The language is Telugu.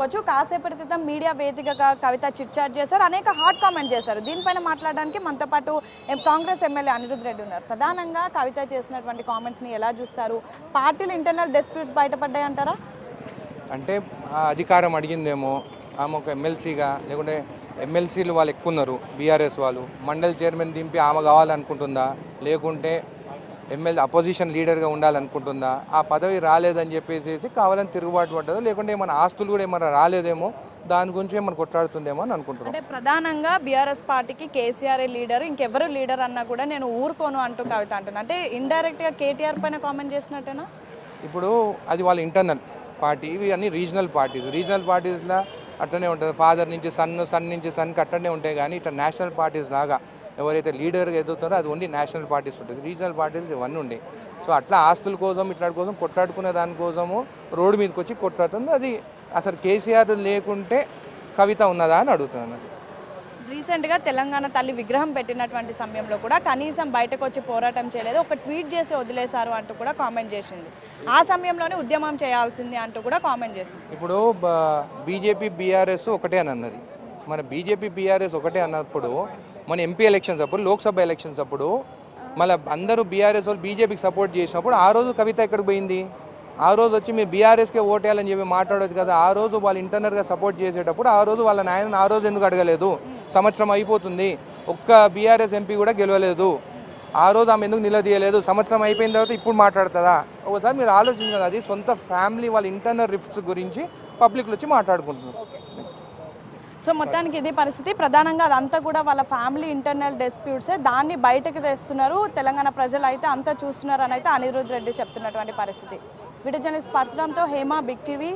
కాసేపటి క్రితం మీడియా వేదికగా కవిత చిట్ చాట్ చేశారు. అనేక హాట్ కామెంట్ చేశారు. దీనిపైన మాట్లాడడానికి మనతో పాటు కాంగ్రెస్ ఎమ్మెల్యే అనిరుద్ రెడ్డి ఉన్నారు. ప్రధానంగా కవిత చేసినటువంటి కామెంట్స్ని ఎలా చూస్తారు? పార్టీలు ఇంటర్నల్ డిస్ప్యూట్స్ బయటపడ్డాయి అంటారా? అంటే అధికారం అడిగిందేమో ఆమె ఒక ఎమ్మెల్సీగా, లేకుంటే ఎమ్మెల్సీలు వాళ్ళు ఎక్కువ ఉన్నారు బీఆర్ఎస్ వాళ్ళు. మండల్ చైర్మన్ దింపి ఆమె కావాలనుకుంటుందా, లేకుంటే ఎమ్మెల్యే అపోజిషన్ లీడర్గా ఉండాలనుకుంటుందా? ఆ పదవి రాలేదని చెప్పేసి కావాలని తిరుగుబాటు పడ్డదో, లేకుంటే ఏమైనా ఆస్తులు కూడా ఏమైనా రాలేదేమో, దాని గురించి ఏమైనా కొట్లాడుతుందేమో అని అనుకుంటున్నాను. అంటే ప్రధానంగా బీఆర్ఎస్ పార్టీకి కేసీఆర్ లీడర్, ఇంకెవరు లీడర్ అన్నా కూడా నేను ఊరుకోను అంటూ కవిత అంటుంది. అంటే ఇండైరెక్ట్గా కేటీఆర్ పైన కామెంట్ చేసినట్టేనా? ఇప్పుడు అది వాళ్ళ ఇంటర్నల్ పార్టీ, ఇవి అన్ని రీజనల్ పార్టీస్లో అట్లనే ఉంటుంది. ఫాదర్ నుంచి సన్, సన్ నుంచి సన్కి అట్లనే ఉంటాయి. కానీ ఇట్లా నేషనల్ పార్టీస్ లాగా ఎవరైతే లీడర్గా ఎదుగుతారో అది ఓన్లీ నేషనల్ పార్టీస్ ఉంటుంది. రీజనల్ పార్టీస్ ఇవన్నీ ఉండే. సో అట్లా ఆస్తుల కోసం ఇట్లా కోసం కొట్లాడుకునే దానికోసము రోడ్డు మీదకి వచ్చి కొట్లాడుతుంది. అది అసలు కేసీఆర్ లేకుంటే కవిత ఉన్నదా అని అడుగుతున్నాను. రీసెంట్గా తెలంగాణ తల్లి విగ్రహం పెట్టినటువంటి సమయంలో కూడా కనీసం బయటకు వచ్చి పోరాటం చేయలేదు, ఒక ట్వీట్ చేసి వదిలేశారు అంటూ కూడా కామెంట్ చేసింది. ఆ సమయంలోనే ఉద్యమం చేయాల్సింది అంటూ కూడా కామెంట్ చేసింది. ఇప్పుడు బీజేపీ బీఆర్ఎస్ ఒకటే అని అన్నది. మన బీజేపీ బీఆర్ఎస్ ఒకటే అన్నప్పుడు మన ఎంపీ ఎలక్షన్స్ అప్పుడు, లోక్సభ ఎలక్షన్స్ అప్పుడు మళ్ళీ అందరూ బీఆర్ఎస్ వాళ్ళు బీజేపీకి సపోర్ట్ చేసినప్పుడు ఆ రోజు కవిత ఎక్కడికి పోయింది? ఆ రోజు వచ్చి మీరు బీఆర్ఎస్కే ఓటేయాలని చెప్పి మాట్లాడవచ్చు కదా. ఆ రోజు వాళ్ళు ఇంటర్నల్గా సపోర్ట్ చేసేటప్పుడు ఆ రోజు వాళ్ళ నాయనని ఆ రోజు ఎందుకు అడగలేదు? సంవత్సరం అయిపోతుంది, ఒక్క బీఆర్ఎస్ ఎంపీ కూడా గెలవలేదు. ఆ రోజు ఆమె ఎందుకు నిలదీయలేదు? సంవత్సరం అయిపోయిన తర్వాత ఇప్పుడు మాట్లాడుతుందా? ఒకసారి మీరు ఆలోచించాలి. అది సొంత ఫ్యామిలీ వాళ్ళ ఇంటర్నల్ రిఫ్ట్స్ గురించి పబ్లిక్లో వచ్చి మాట్లాడుకుంటున్నారు. సో మొత్తానికి ఇది పరిస్థితి. ప్రధానంగా అదంతా కూడా వాళ్ళ ఫ్యామిలీ ఇంటర్నల్ డిస్ప్యూట్సే, దాన్ని బయటకు తెస్తున్నారు. తెలంగాణ ప్రజలు అయితే అంతా చూస్తున్నారు అని అయితే అనిరుద్ రెడ్డి చెప్తున్నటువంటి పరిస్థితి. వీడియో జర్నలిస్ట్ పరశురామ్తో హేమ, బిగ్ టీవీ.